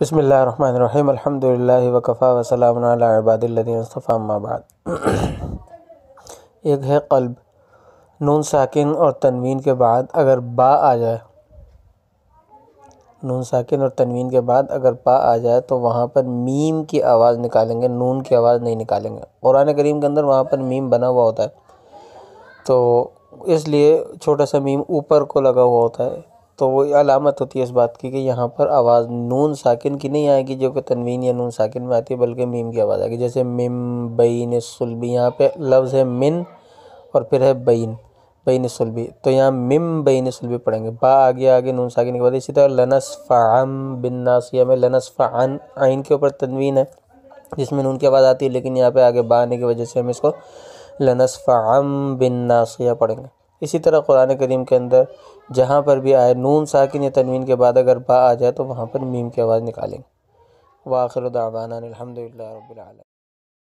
بسم اللہ الرحمن الرحیم الحمدللہ وکفا وسلام علی عباد الذین اصطفیٰ اما بعد۔ ایک ہے قلب، نون ساکن اور تنوین کے بعد اگر با آ جائے، نون ساکن اور تنوین کے بعد اگر با آ جائے تو وہاں پر میم کی آواز نکالیں گے، نون کی آواز نہیں نکالیں گے۔ قرآن کریم کے اندر وہاں پر میم بنا ہوا ہوتا ہے، تو اس لیے چھوٹا سا میم اوپر کو لگا ہوا ہوتا ہے، تو وہ علامت ہوتی ہے اس بات کی کہ یہاں پر آواز نون ساکن کی نہیں آئے گی جو کہ تنوین یا نون ساکن میں آتی ہے، بلکہ میم کی آواز آئے گی۔ جیسے مم بین الصلبی، یہاں پہ لفظ ہے من اور پھر ہے بین الصلبی، تو یہاں مم بین الصلبی پڑھیں گے، با آگے نون ساکن کے بعد۔ اسی طرح لنصفعا بالناصیہ میں لنصفعن، عین کے اوپر تنوین ہے جس میں نون کی آواز آتی ہے، لیکن یہاں پہ آگے با آنے کی وجہ سے ہم اس کو لنصفعا بالناصیہ پڑھیں گے۔ اسی طرح قرآن کریم کے اندر جہاں پر بھی آئے نون ساکن یا تنوین کے بعد اگر با آ جائے تو وہاں پر میم کی آواز نکالیں گے۔ وآخر دعوانا الحمدللہ رب العالمین۔